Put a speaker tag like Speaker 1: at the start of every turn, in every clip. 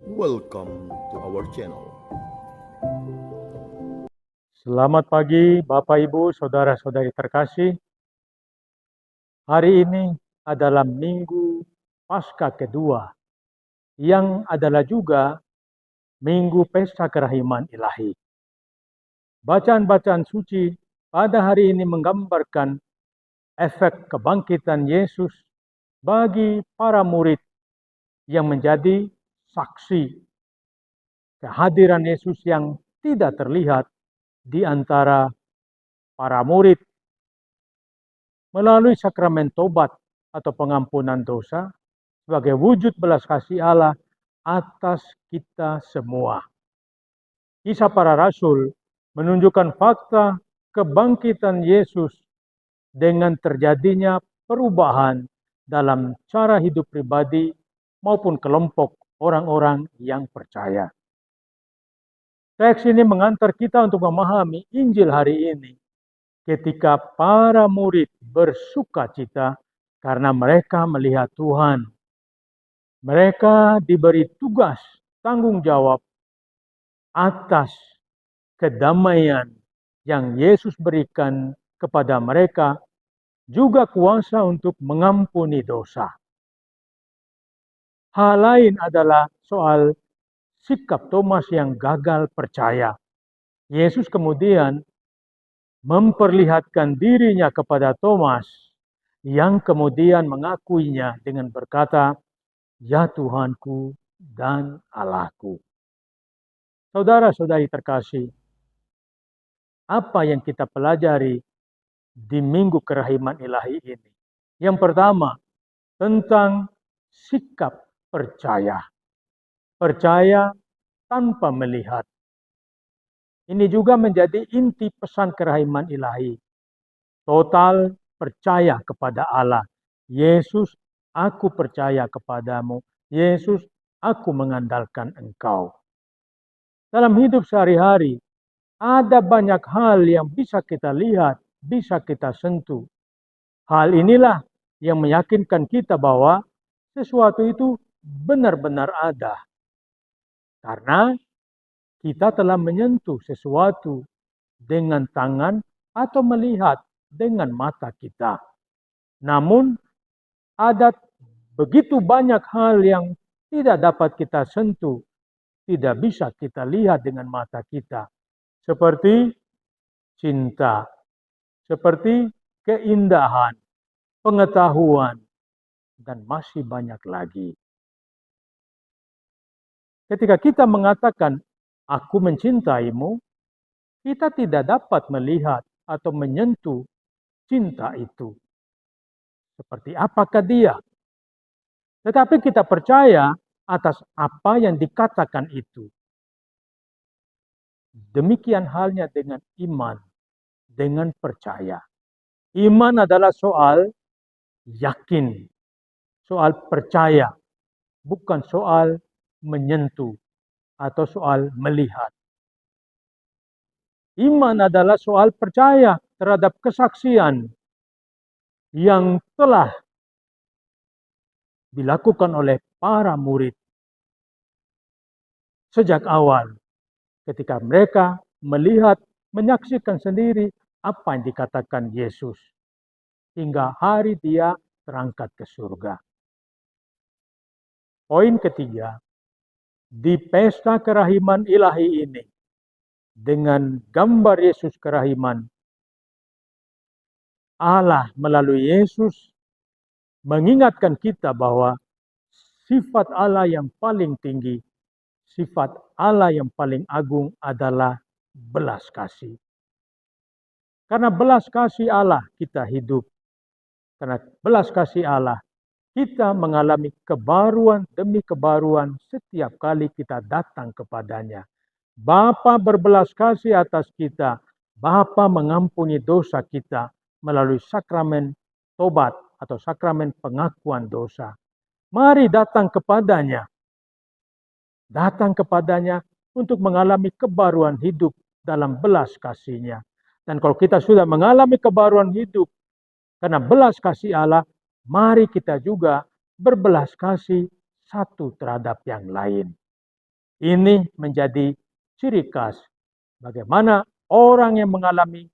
Speaker 1: Welcome to our channel.
Speaker 2: Selamat pagi Bapak Ibu, Saudara-saudari terkasih. Hari ini adalah Minggu Paskah kedua, yang adalah juga Minggu Pesta Kerahiman Ilahi. Bacaan-bacaan suci pada hari ini menggambarkan efek kebangkitan Yesus bagi para murid yang menjadi saksi kehadiran Yesus yang tidak terlihat di antara para murid melalui sakramen tobat atau pengampunan dosa sebagai wujud belas kasih Allah atas kita semua. Kisah para Rasul menunjukkan fakta kebangkitan Yesus dengan terjadinya perubahan dalam cara hidup pribadi maupun kelompok orang-orang yang percaya. Teks ini mengantar kita untuk memahami Injil hari ini ketika para murid bersukacita karena mereka melihat Tuhan. Mereka diberi tugas tanggung jawab atas kedamaian yang Yesus berikan kepada mereka, juga kuasa untuk mengampuni dosa. Hal lain adalah soal sikap Thomas yang gagal percaya. Yesus kemudian memperlihatkan dirinya kepada Thomas yang kemudian mengakuinya dengan berkata, "Ya Tuhanku dan Allahku." Saudara-saudari terkasih, apa yang kita pelajari di Minggu Kerahiman Ilahi ini? Yang pertama, tentang sikap percaya. Percaya tanpa melihat. Ini juga menjadi inti pesan kerahiman ilahi. Total percaya kepada Allah. Yesus, aku percaya kepadamu. Yesus, aku mengandalkan Engkau. Dalam hidup sehari-hari, ada banyak hal yang bisa kita lihat, bisa kita sentuh. Hal inilah yang meyakinkan kita bahwa sesuatu itu benar-benar ada. Karena kita telah menyentuh sesuatu dengan tangan atau melihat dengan mata kita. Namun, ada begitu banyak hal yang tidak dapat kita sentuh, tidak bisa kita lihat dengan mata kita. Seperti cinta, seperti keindahan, pengetahuan, dan masih banyak lagi. Ketika kita mengatakan, "Aku mencintaimu," kita tidak dapat melihat atau menyentuh cinta itu. Seperti apakah dia? Tetapi kita percaya atas apa yang dikatakan itu. Demikian halnya dengan iman, dengan percaya. Iman adalah soal yakin, soal percaya, bukan soal menyentuh atau soal melihat. Iman adalah soal percaya terhadap kesaksian yang telah dilakukan oleh para murid sejak awal ketika mereka melihat, menyaksikan sendiri apa yang dikatakan Yesus hingga hari dia terangkat ke surga. Poin ketiga, di pesta kerahiman ilahi ini dengan gambar Yesus kerahiman, Allah melalui Yesus mengingatkan kita bahwa sifat Allah yang paling tinggi, sifat Allah yang paling agung adalah belas kasih. Karena belas kasih Allah kita hidup. Karena belas kasih Allah kita mengalami kebaruan demi kebaruan setiap kali kita datang kepadanya. Bapa berbelas kasih atas kita. Bapa mengampuni dosa kita melalui sakramen tobat atau sakramen pengakuan dosa. Mari datang kepadanya. Datang kepadanya untuk mengalami kebaruan hidup dalam belas kasih-Nya. Dan kalau kita sudah mengalami kebaruan hidup karena belas kasih Allah, mari kita juga berbelas kasih satu terhadap yang lain. Ini menjadi ciri khas bagaimana orang yang mengalami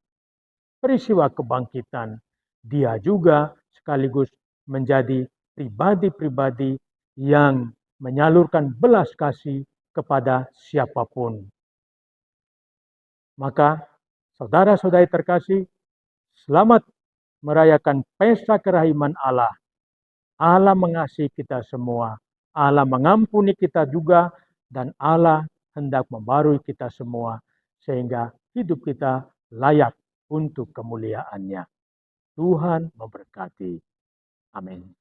Speaker 2: peristiwa kebangkitan, dia juga sekaligus menjadi pribadi-pribadi yang menyalurkan belas kasih kepada siapapun. Maka, saudara-saudari terkasih, selamat merayakan pesta kerahiman Allah. Allah mengasihi kita semua. Allah mengampuni kita juga, dan Allah hendak membarui kita semua sehingga hidup kita layak untuk kemuliaan-Nya. Tuhan memberkati. Amin.